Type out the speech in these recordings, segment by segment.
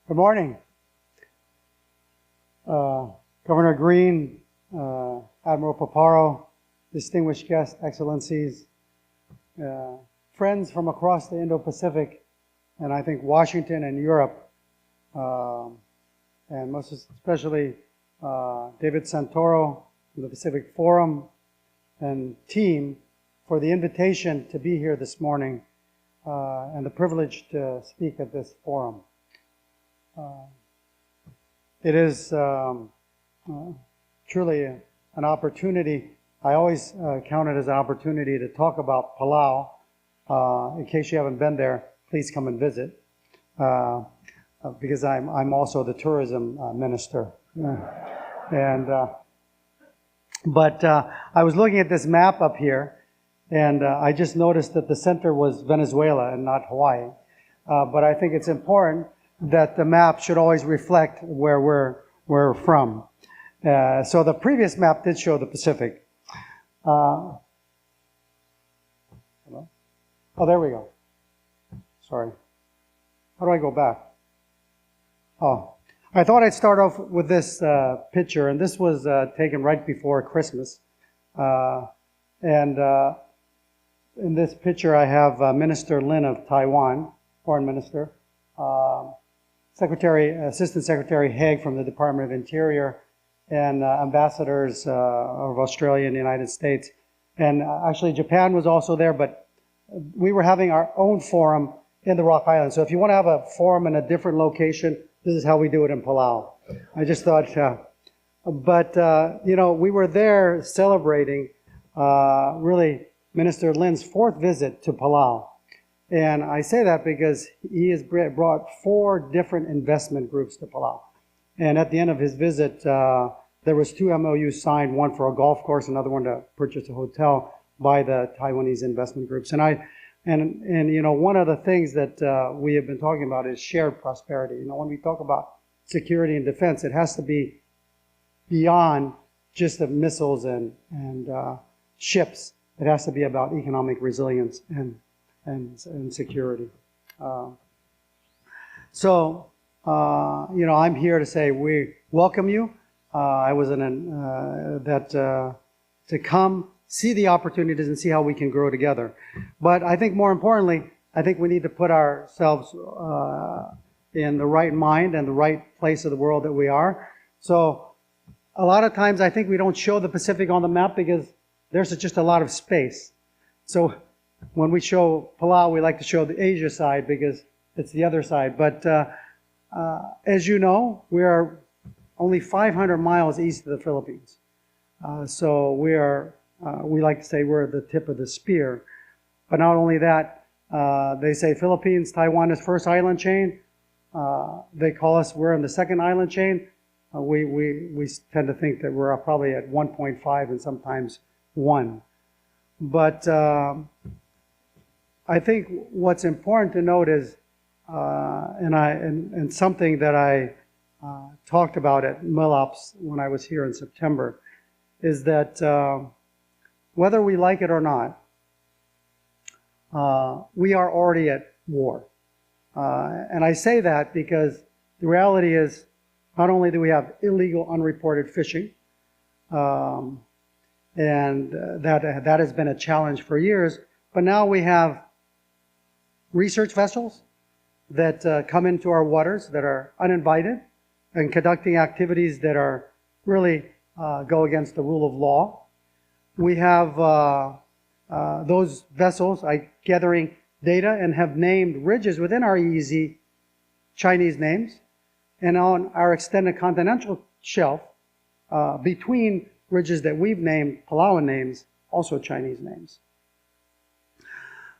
Good morning. Governor Green, Admiral Paparo, distinguished guests, excellencies, friends from across the Indo-Pacific, and I think Washington and Europe, and most especially David Santoro from the Pacific Forum and team for the invitation to be here this morning and the privilege to speak at this forum. It is truly an opportunity. I always count it as an opportunity to talk about Palau. In case you haven't been there, please come and visit, because I'm also the tourism minister. But I was looking at this map up here, and I just noticed that the center was Venezuela and not Hawaii. But I think it's important that the map should always reflect where we're from. So the previous map did show the Pacific. Oh, there we go. Sorry. How do I go back? Oh, I thought I'd start off with this picture, and this was taken right before Christmas. In this picture, I have Minister Lin of Taiwan, Foreign Minister, Assistant Secretary Haig from the Department of Interior, and ambassadors of Australia and the United States. And actually, Japan was also there, but we were having our own forum in the Rock Island. So if you want to have a forum in a different location, this is how we do it in Palau. I just thought, we were there celebrating really Minister Lin's fourth visit to Palau. And I say that because he has brought 4 different investment groups to Palau. And at the end of his visit, there was 2 MOUs signed, one for a golf course, another one to purchase a hotel by the Taiwanese investment groups. And one of the things that we have been talking about is shared prosperity. When we talk about security and defense, it has to be beyond just the missiles and ships. It has to be about economic resilience and security. I'm here to say we welcome you. I was to come see the opportunities and see how we can grow together. But I think more importantly, I think we need to put ourselves in the right mind and the right place of the world that we are. So a lot of times I think we don't show the Pacific on the map because there's just a lot of space. So when we show Palau, we like to show the Asia side because it's the other side. But as you know, we are only 500 miles east of the Philippines. So we like to say we're the tip of the spear. But not only that, they say Philippines, Taiwan is first island chain. They call us, we're in the second island chain. We tend to think that we're probably at 1.5 and sometimes 1. But I think what's important to note is, and something that I talked about at MILOPS when I was here in September, is that whether we like it or not, we are already at war. And I say that because the reality is, not only do we have illegal unreported fishing, and that has been a challenge for years, but now we have research vessels that come into our waters that are uninvited and conducting activities that are really go against the rule of law. We have those vessels gathering data and have named ridges within our EEZ Chinese names, and on our extended continental shelf between ridges that we've named Palauan names, also Chinese names.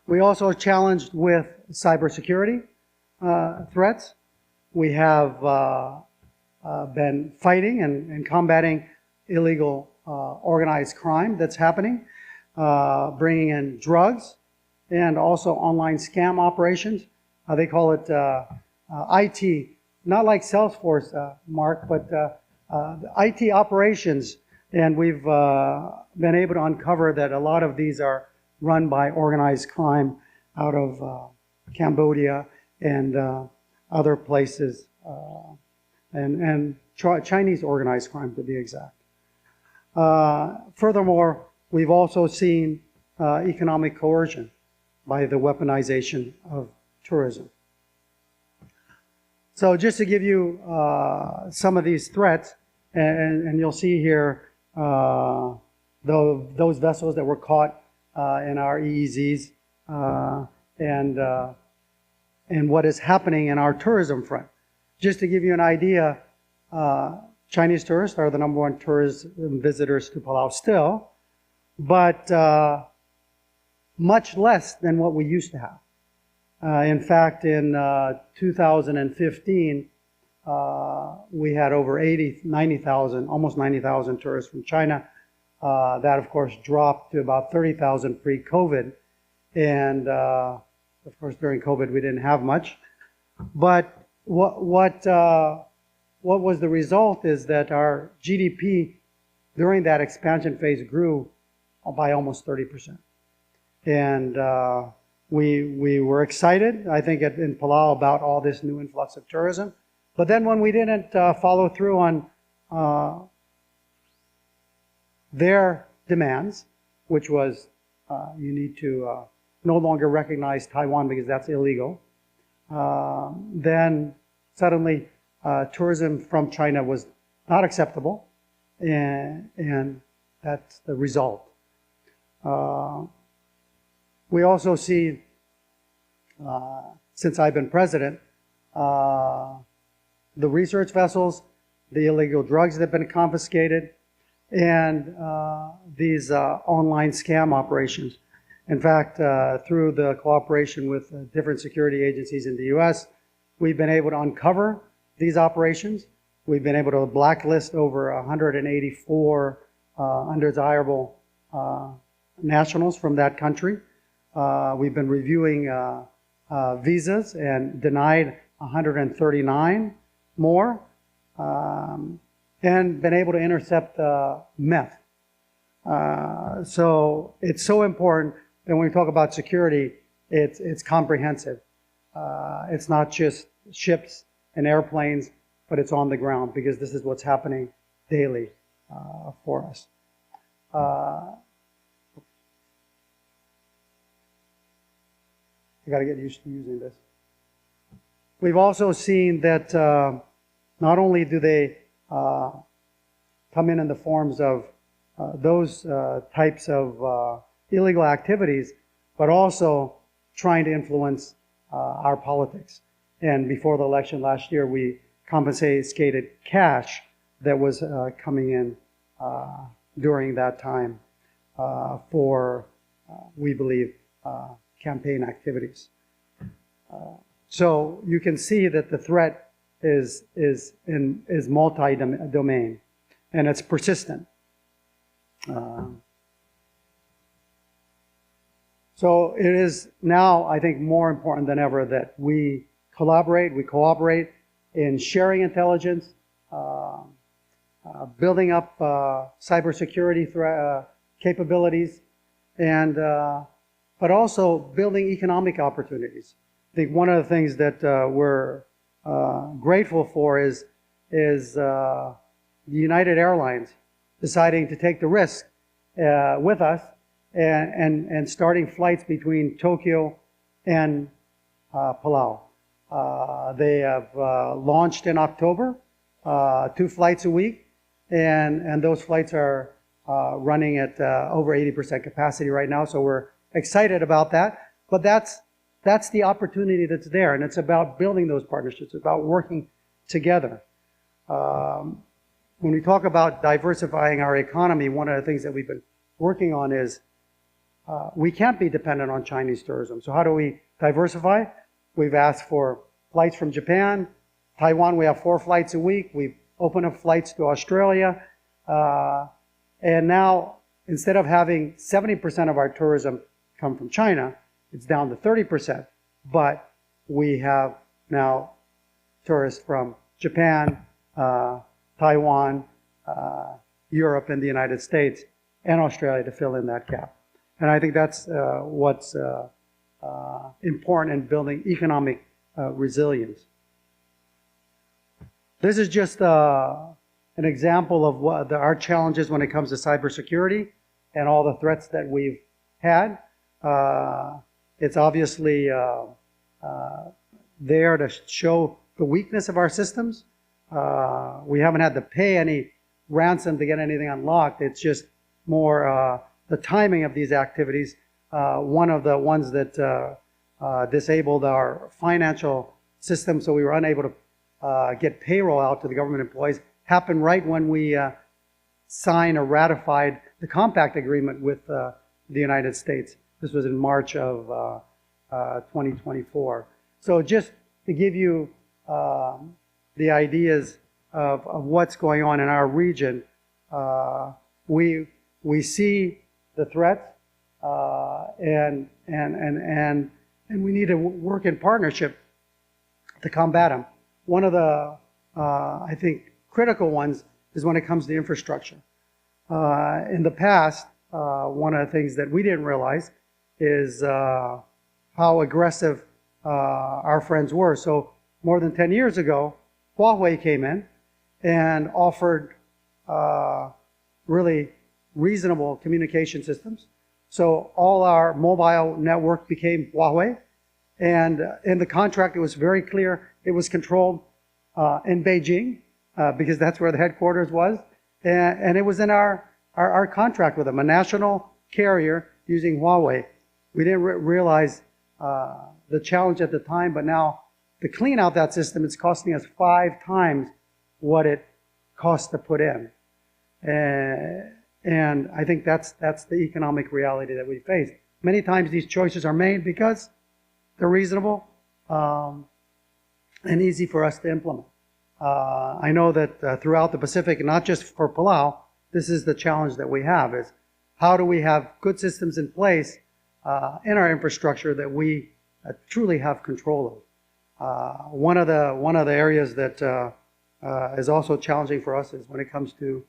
We also are challenged with cybersecurity threats. We have been fighting and combating illegal organized crime that's happening, bringing in drugs and also online scam operations. They call it IT, not like Salesforce, Mark, but IT operations. And we've been able to uncover that a lot of these are run by organized crime out of Cambodia and other places and Chinese organized crime to be exact. Furthermore, we've also seen economic coercion by the weaponization of tourism. So just to give you some of these threats, and you'll see here those vessels that were caught in our EEZs and what is happening in our tourism front. Just to give you an idea, Chinese tourists are the #1 tourist visitors to Palau still, but much less than what we used to have. In fact, in 2015, we had over 90,000, almost 90,000 tourists from China. That, of course, dropped to about 30,000 pre-COVID. And, of course, during COVID, we didn't have much. But what was the result is that our GDP during that expansion phase grew by almost 30%. And we were excited, I think, in Palau about all this new influx of tourism. But then when we didn't follow through on their demands, which was you need to no longer recognize Taiwan because that's illegal, then suddenly tourism from China was not acceptable, and that's the result. We also see, since I've been president, the research vessels, the illegal drugs that have been confiscated, and these online scam operations. In fact, through the cooperation with different security agencies in the U.S., we've been able to uncover these operations. We've been able to blacklist over 184 undesirable nationals from that country. We've been reviewing visas and denied 139 more, and been able to intercept meth. So it's so important that when we talk about security, it's comprehensive. It's not just ships and airplanes, but it's on the ground, because this is what's happening daily for us. You got to get used to using this. We've also seen that not only do they come in the forms of those types of illegal activities, but also trying to influence our politics. And before the election last year, we confiscated cash that was coming in during that time for, we believe, campaign activities. So you can see that the threat is multi-domain, and it's persistent. So it is now, I think, more important than ever that we collaborate, we cooperate in sharing intelligence, building up cybersecurity capabilities, and but also building economic opportunities. I think one of the things that we're grateful for is the United Airlines deciding to take the risk with us and starting flights between Tokyo and Palau. They have launched in October, 2 flights a week, and those flights are running at over 80% capacity right now, so we're excited about that. But that's the opportunity that's there, and it's about building those partnerships, about working together. When we talk about diversifying our economy, one of the things that we've been working on is we can't be dependent on Chinese tourism. So how do we diversify? We've asked for flights from Japan. Taiwan, we have 4 flights a week. We've opened up flights to Australia. And now, instead of having 70% of our tourism come from China, it's down to 30%. But we have now tourists from Japan, Taiwan, Europe, and the United States, and Australia to fill in that gap. And I think that's what's important in building economic resilience. This is just an example of what our challenges when it comes to cybersecurity and all the threats that we've had. It's obviously there to show the weakness of our systems. We haven't had to pay any ransom to get anything unlocked. It's just more the timing of these activities. One of the ones that disabled our financial system, so we were unable to get payroll out to the government employees, happened right when we signed or ratified the compact agreement with the United States. This was in March of 2024. So just to give you the ideas of what's going on in our region, we see the threats, and we need to work in partnership to combat them. One of the, I think, critical ones is when it comes to infrastructure. In the past, one of the things that we didn't realize is how aggressive our friends were. So more than 10 years ago, Huawei came in and offered really reasonable communication systems. So all our mobile network became Huawei. And in the contract, it was very clear it was controlled in Beijing because that's where the headquarters was. And it was in our contract with them, a national carrier using Huawei. We didn't realize the challenge at the time, but now to clean out that system, it's costing us 5 times what it costs to put in. And I think that's the economic reality that we face. Many times these choices are made because they're reasonable and easy for us to implement. I know that throughout the Pacific, not just for Palau, this is the challenge that we have, is how do we have good systems in place in our infrastructure that we truly have control of. One of the areas that is also challenging for us is when it comes to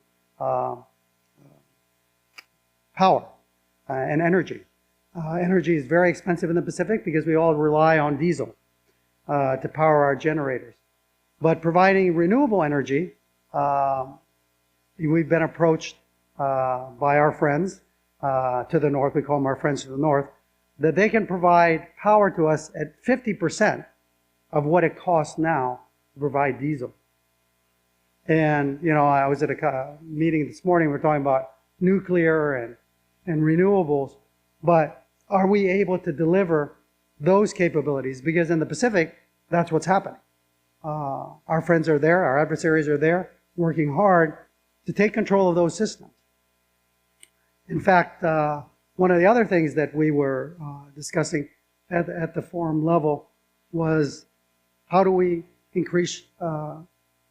power and energy. Energy is very expensive in the Pacific because we all rely on diesel to power our generators. But providing renewable energy, we've been approached by our friends to the north, we call them our friends to the north, that they can provide power to us at 50% of what it costs now to provide diesel. And, you know, I was at a meeting this morning, we were talking about nuclear and renewables, but are we able to deliver those capabilities? Because in the Pacific, that's what's happening. Our friends are there, our adversaries are there, working hard to take control of those systems. In fact, one of the other things that we were discussing at the forum level was how do we increase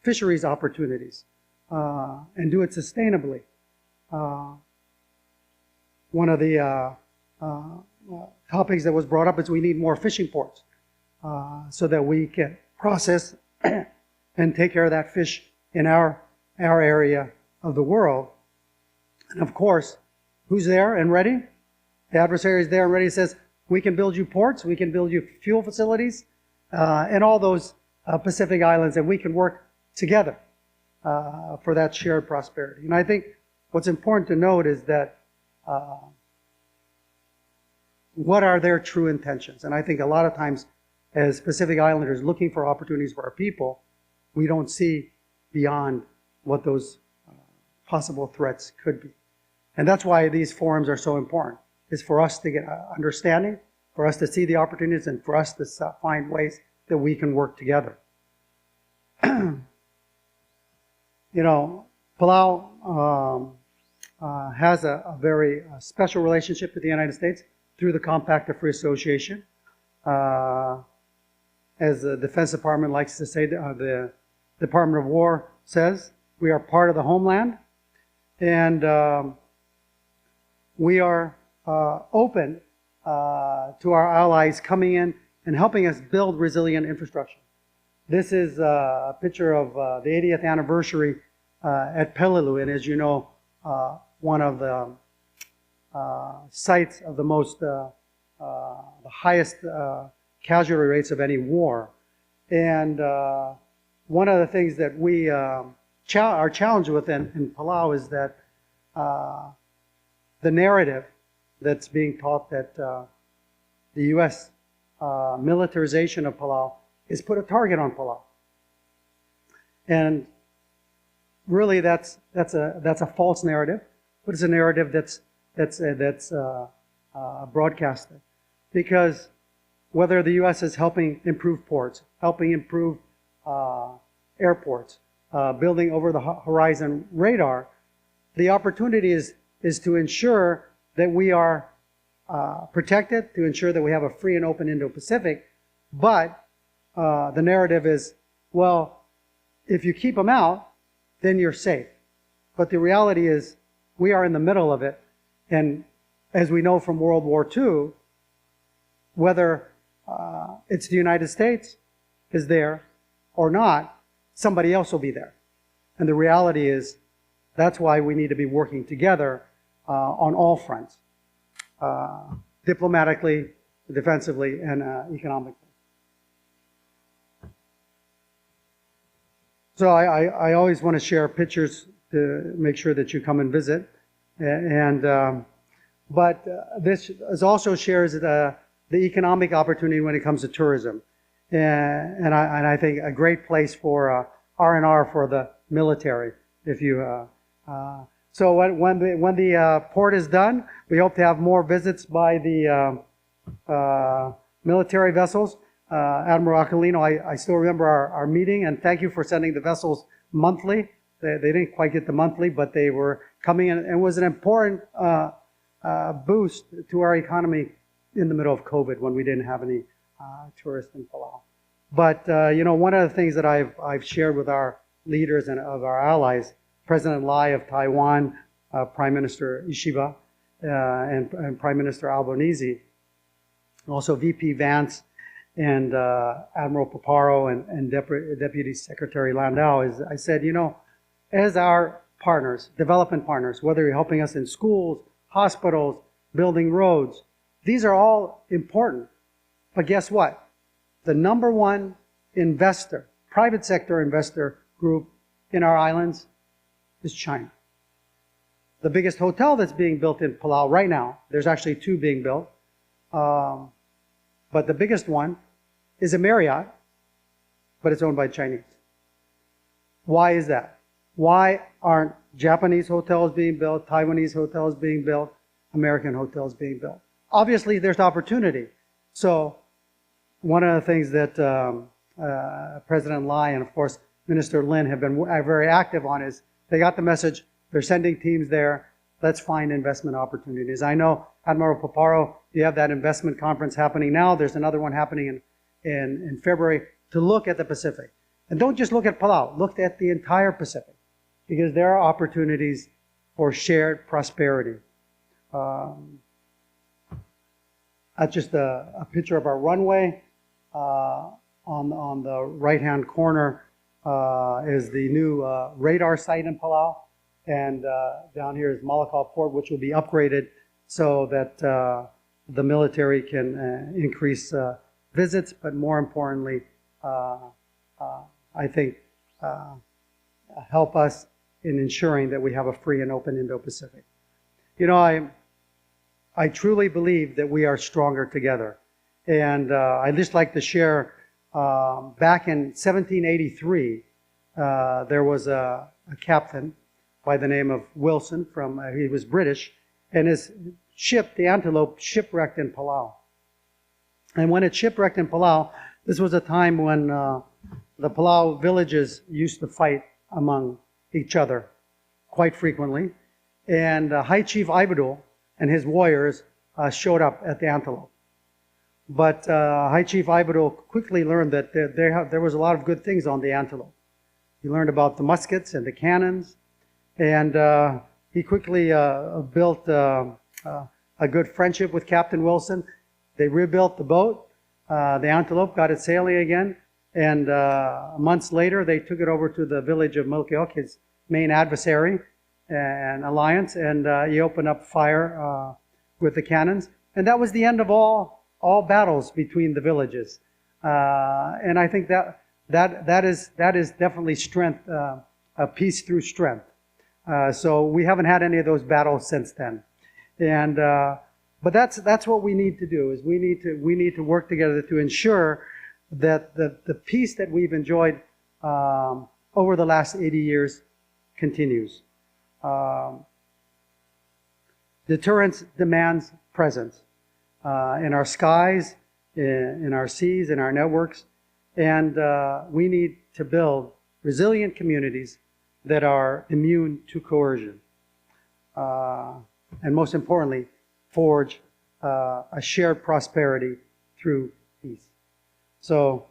fisheries opportunities and do it sustainably. One of the topics that was brought up is we need more fishing ports so that we can process and take care of that fish in our area of the world. And of course, who's there and ready? The adversary is there and ready. Says, we can build you ports, we can build you fuel facilities, and all those Pacific islands, and we can work together for that shared prosperity. And I think what's important to note is that what are their true intentions? And I think a lot of times as Pacific Islanders looking for opportunities for our people, we don't see beyond what those possible threats could be. And that's why these forums are so important, is for us to get understanding, for us to see the opportunities, and for us to find ways that we can work together. You know, Palau has a very special relationship with the United States through the Compact of Free Association. As the Defense Department likes to say, the Department of War says, we are part of the homeland, and we are open to our allies coming in and helping us build resilient infrastructure. This is a picture of the 80th anniversary at Peleliu, and as you know, one of the sites of the most, the highest casualty rates of any war. And one of the things that we are challenged with in Palau is that the narrative that's being taught that the U.S. Militarization of Palau is put a target on Palau, and really that's a false narrative, but it's a narrative that's broadcasted, because whether the U.S. is helping improve ports, helping improve airports, building over the horizon radar, the opportunity is to ensure that we are protected, to ensure that we have a free and open Indo-Pacific. But the narrative is, well, if you keep them out, then you're safe. But the reality is, we are in the middle of it. And as we know from World War II, whether it's the United States is there or not, somebody else will be there. And the reality is, that's why we need to be working together on all fronts, diplomatically, defensively, and economically. So I always want to share pictures to make sure that you come and visit. But this also shares the economic opportunity when it comes to tourism. And I think a great place for R&R for the military. If you so when the port is done, we hope to have more visits by the military vessels. Admiral Aquilino, I still remember our meeting, and thank you for sending the vessels monthly. They didn't quite get the monthly, but they were coming in, and it was an important boost to our economy in the middle of COVID when we didn't have any tourists in Palau. But you know, one of the things that I've shared with our leaders and of our allies, President Lai of Taiwan, Prime Minister Ishiba, and Prime Minister Albanese, also VP Vance, and Admiral Paparo and Deputy Secretary Landau, is I said, you know, as our partners, development partners, whether you're helping us in schools, hospitals, building roads, these are all important. But guess what? The number one investor, private sector investor group in our islands is China. The biggest hotel that's being built in Palau right now, there's actually two being built, but the biggest one is a Marriott, but it's owned by Chinese. Why is that? Why aren't Japanese hotels being built, Taiwanese hotels being built, American hotels being built? Obviously, there's opportunity. So one of the things that President Lai and, of course, Minister Lin have been very active on is they got the message, they're sending teams there, let's find investment opportunities. I know, Admiral Paparo, you have that investment conference happening now. There's another one happening in February to look at the Pacific. And don't just look at Palau, look at the entire Pacific, because there are opportunities for shared prosperity. That's just a picture of our runway. On the right-hand corner is the new radar site in Palau. And down here is Malacca Port, which will be upgraded so that the military can increase visits, but more importantly, I think, help us in ensuring that we have a free and open Indo-Pacific. You know, I truly believe that we are stronger together. And I'd just like to share, back in 1783, there was a captain by the name of Wilson, he was British, and his ship, the Antelope, shipwrecked in Palau. And when it shipwrecked in Palau, this was a time when the Palau villages used to fight among each other quite frequently. And High Chief Ibadul and his warriors showed up at the Antelope. But High Chief Ibadul quickly learned that there was a lot of good things on the Antelope. He learned about the muskets and the cannons, and he quickly built a good friendship with Captain Wilson. They rebuilt the boat. The Antelope got it sailing again, and months later they took it over to the village of Milkiok, his main adversary and alliance, and he opened up fire with the cannons, and that was the end of all battles between the villages. And I think that that is definitely strength, peace through strength. So we haven't had any of those battles since then, and but that's what we need to do. Is we need to work together to ensure that the peace that we've enjoyed over the last 80 years continues. Deterrence demands presence in our skies, in our seas, in our networks, and we need to build resilient communities that are immune to coercion. And most importantly, forge a shared prosperity through peace. So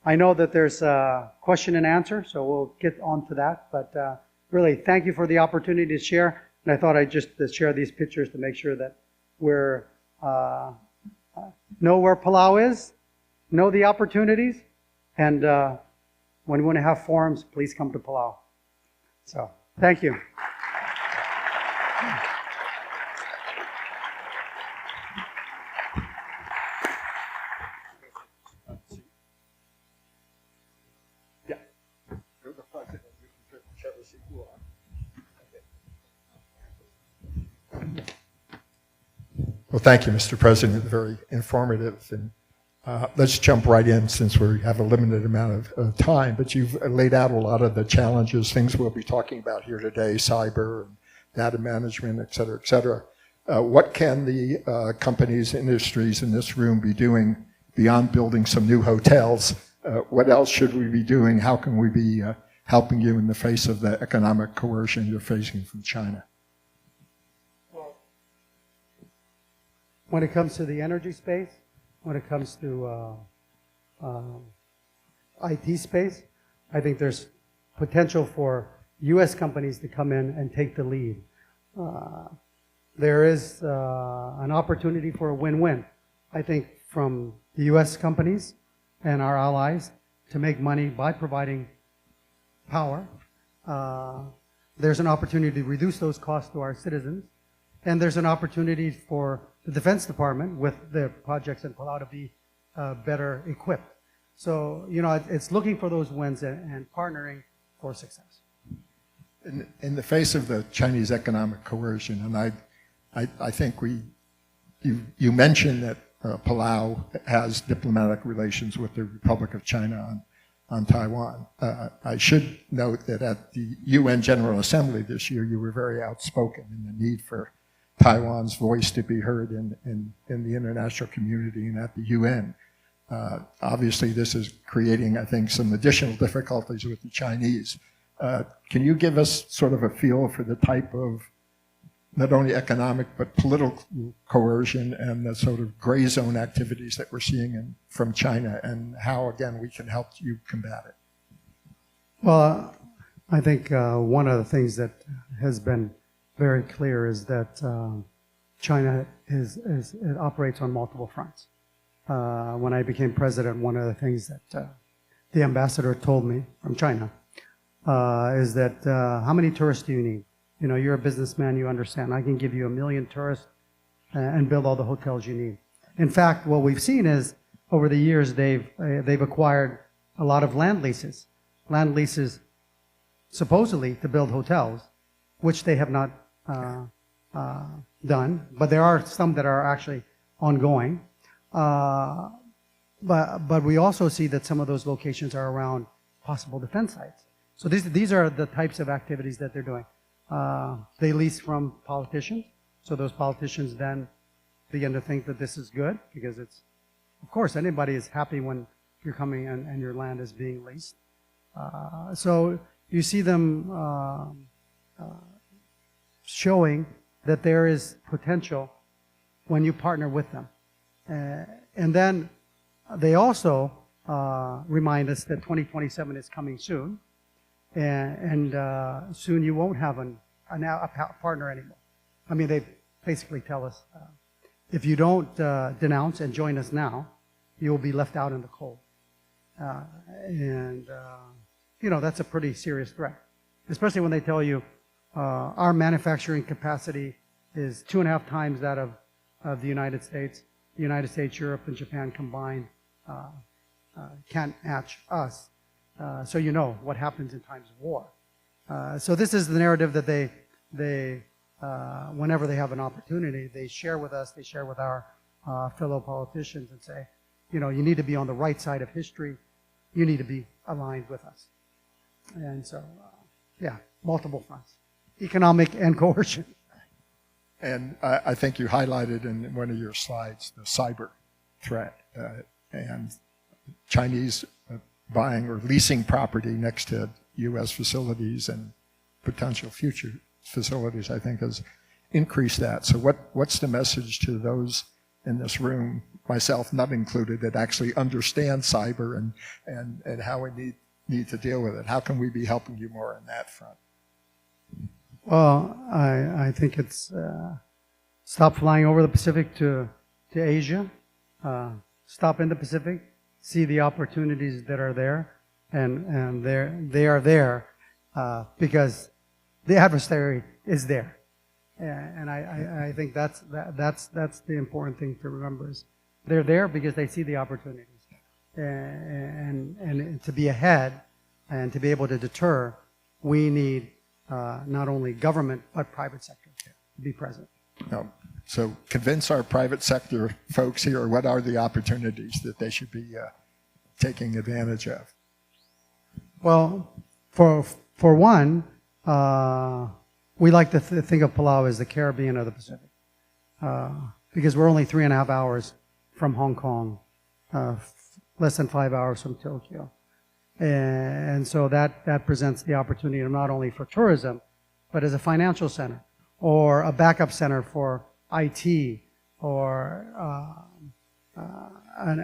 I know that there's a question and answer, so we'll get on to that. But really, thank you for the opportunity to share. And I thought I'd just share these pictures to make sure that we're know where Palau is, know the opportunities, and when we want to have forums, please come to Palau. So, thank you. Well, thank you, Mr. President. Very informative. And let's jump right in since we have a limited amount of time. But you've laid out a lot of the challenges, things we'll be talking about here today, cyber, and data management, et cetera, et cetera. What can the companies, industries in this room be doing beyond building some new hotels? What else should we be doing? How can we be helping you in the face of the economic coercion you're facing from China? When it comes to the energy space, when it comes to IT space, I think there's potential for U.S. companies to come in and take the lead. There is an opportunity for a win-win, I think, from the U.S. companies and our allies to make money by providing power. There's an opportunity to reduce those costs to our citizens, and there's an opportunity for the Defense Department with the projects in Palau to be better equipped. So, you know, it's looking for those wins and partnering for success. In the face of the Chinese economic coercion, and I think you mentioned that Palau has diplomatic relations with the Republic of China on Taiwan. I should note that at the UN General Assembly this year, you were very outspoken in the need for Taiwan's voice to be heard in the international community and at the UN. Obviously, this is creating, I think, some additional difficulties with the Chinese. Can you give us sort of a feel for the type of not only economic but political coercion and the sort of gray zone activities that we're seeing from China, and how, again, we can help you combat it? Well, I think one of the things that has been very clear is that China it operates on multiple fronts. When I became president, one of the things that the ambassador told me from China is that how many tourists do you need? You know, you're a businessman, you understand. I can give you 1 million tourists and build all the hotels you need. In fact, what we've seen is over the years they've acquired a lot of land leases supposedly to build hotels, which they have not done, but there are some that are actually ongoing. But we also see that some of those locations are around possible defense sites. So these are the types of activities that they're doing. They lease from politicians, so those politicians then begin to think that this is good because it's, of course, anybody is happy when you're coming and your land is being leased. So you see them showing that there is potential when you partner with them. And then they also remind us that 2027 is coming soon, and soon you won't have a partner anymore. I mean, they basically tell us, if you don't denounce and join us now, you'll be left out in the cold. You know, that's a pretty serious threat, especially when they tell you our manufacturing capacity is 2.5 times that of the United States. The United States, Europe, and Japan combined can't match us. so you know what happens in times of war. So this is the narrative that they whenever they have an opportunity, they share with us, they share with our fellow politicians and say, you need to be on the right side of history. You need to be aligned with us. And so, multiple fronts, economic and coercion. And I think you highlighted in one of your slides the cyber threat and Chinese buying or leasing property next to U.S. facilities and potential future facilities, I think, has increased that. So what's the message to those in this room, myself not included, that actually understand cyber and how we need to deal with it? How can we be helping you more on that front? Well, I think it's stop flying over the Pacific to Asia, stop in the Pacific, see the opportunities that are there, and they are there because the adversary is there. And I think that's the important thing to remember is they're there because they see the opportunities. And to be ahead and to be able to deter, we need not only government but private sector to be present. So convince our private sector folks here what are the opportunities that they should be taking advantage of. Well, for one, we like to think of Palau as the Caribbean of the Pacific because we're only 3.5 hours from Hong Kong, less than 5 hours from Tokyo. And so that presents the opportunity not only for tourism, but as a financial center or a backup center for IT or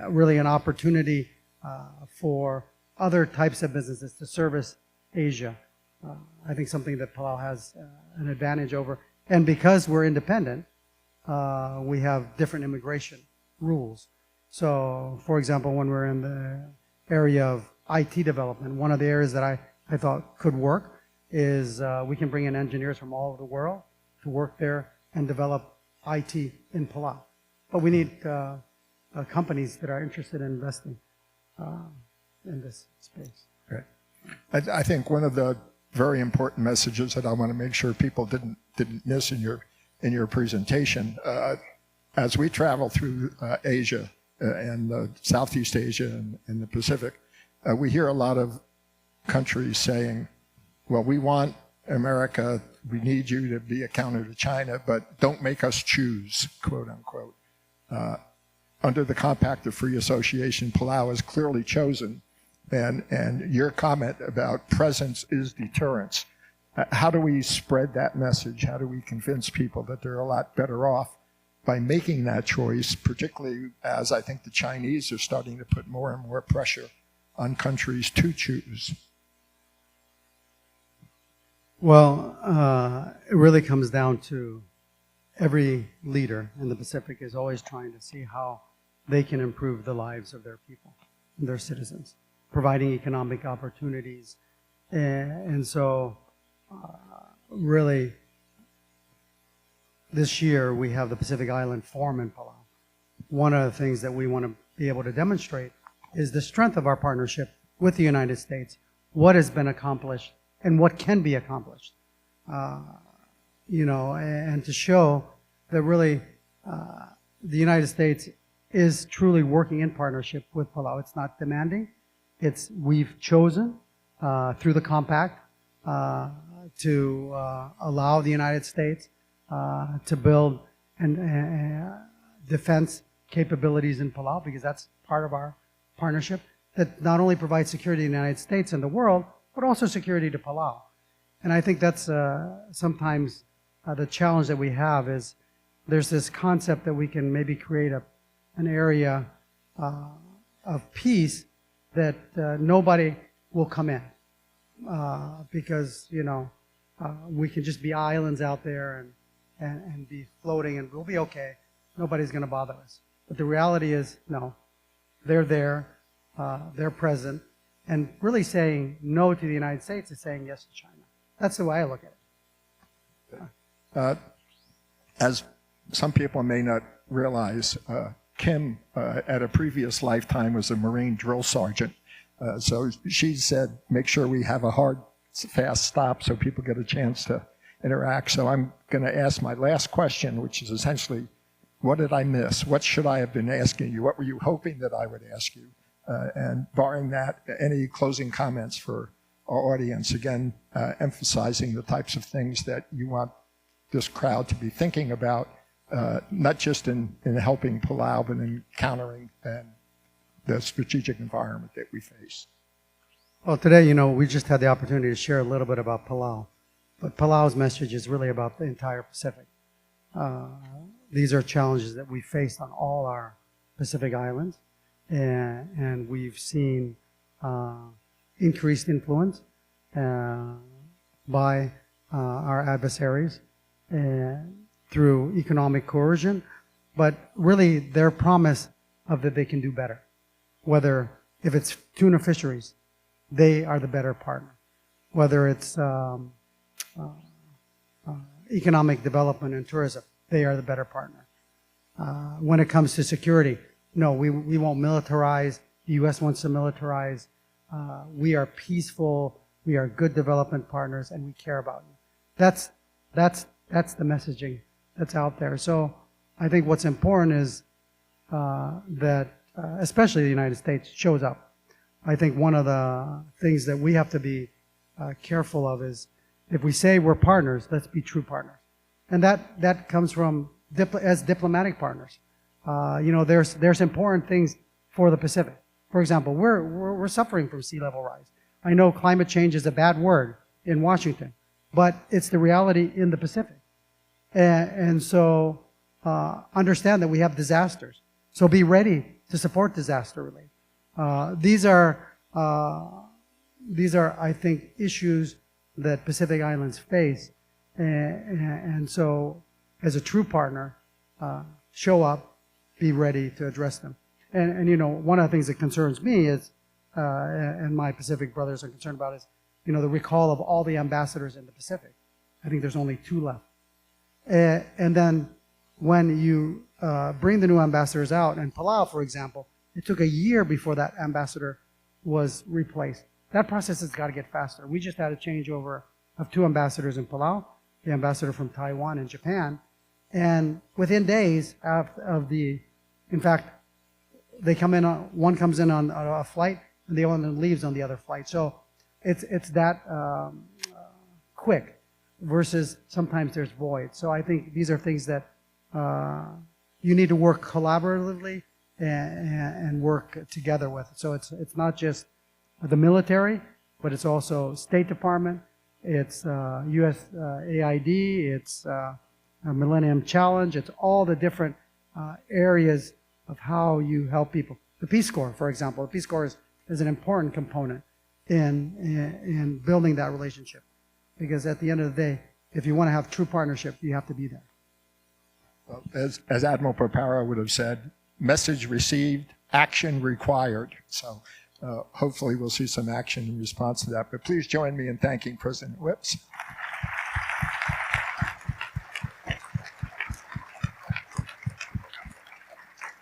really an opportunity for other types of businesses to service Asia. I think something that Palau has an advantage over. And because we're independent, we have different immigration rules. So, for example, when we're in the area of IT development, one of the areas that I thought could work is we can bring in engineers from all over the world to work there and develop IT in Palau. But we need companies that are interested in investing in this space. Right. I think one of the very important messages that I want to make sure people didn't miss in your presentation, as we travel through Asia and Southeast Asia and the Pacific, we hear a lot of countries saying, well, we want America, we need you to be a counter to China, but don't make us choose, quote unquote. Under the Compact of Free Association, Palau has clearly chosen, and your comment about presence is deterrence. How do we spread that message? How do we convince people that they're a lot better off by making that choice, particularly as I think the Chinese are starting to put more and more pressure on countries to choose? Well, it really comes down to every leader in the Pacific is always trying to see how they can improve the lives of their people, their citizens, providing economic opportunities. And so, really, this year we have the Pacific Island Forum in Palau. One of the things that we want to be able to demonstrate is the strength of our partnership with the United States, what has been accomplished and what can be accomplished. And to show that really the United States is truly working in partnership with Palau. It's not demanding. We've chosen through the compact to allow the United States to build defense capabilities in Palau, because that's part of our partnership that not only provides security in the United States and the world, but also security to Palau. And I think that's sometimes the challenge that we have is there's this concept that we can maybe create an area of peace that nobody will come in because, we can just be islands out there and be floating and we'll be okay. Nobody's going to bother us. But the reality is, no, they're there, they're present, and really saying no to the United States is saying yes to China. That's the way I look at it. As some people may not realize, Kim, at a previous lifetime, was a Marine drill sergeant So she said, make sure we have a hard, fast stop so people get a chance to interact. So I'm going to ask my last question, which is essentially, what did I miss? What should I have been asking you? What were you hoping that I would ask you? And barring that, any closing comments for our audience? Again, emphasizing the types of things that you want this crowd to be thinking about, not just in helping Palau, but in countering the strategic environment that we face. Well, today, we just had the opportunity to share a little bit about Palau, but Palau's message is really about the entire Pacific. These are challenges that we face on all our Pacific islands, and we've seen increased influence by our adversaries through economic coercion, but really their promise of that they can do better. Whether if it's tuna fisheries, they are the better partner. Whether it's economic development and tourism, they are the better partner. When it comes to security, no, we won't militarize. The U.S. wants to militarize. We are peaceful. We are good development partners, and we care about you. That's the messaging that's out there. So I think what's important is that, especially the United States, shows up. I think one of the things that we have to be careful of is, if we say we're partners, let's be true partners. And that comes from as diplomatic partners. There's important things for the Pacific. For example, we're suffering from sea level rise. I know climate change is a bad word in Washington, but it's the reality in the Pacific. And so understand that we have disasters. So be ready to support disaster relief. These are, I think, issues that Pacific Islands face. And so, as a true partner, show up, be ready to address them. And one of the things that concerns me is, and my Pacific brothers are concerned about, is, the recall of all the ambassadors in the Pacific. I think there's only 2 left. And then when you bring the new ambassadors out, and Palau, for example, it took a year before that ambassador was replaced. That process has got to get faster. We just had a changeover of 2 ambassadors in Palau, the ambassador from Taiwan and Japan, and within days in fact, they come in, one comes in on a flight, and the other one leaves on the other flight. So it's that quick, versus sometimes there's void. So I think these are things that you need to work collaboratively and work together with. So it's not just the military, but it's also State Department, it's USAID, it's Millennium Challenge, it's all the different areas of how you help people. The Peace Corps, for example, the Peace Corps is an important component in building that relationship. Because at the end of the day, if you want to have true partnership, you have to be there. Well, as Admiral Popara would have said, message received, action required. So hopefully we'll see some action in response to that. But please join me in thanking President Whipps.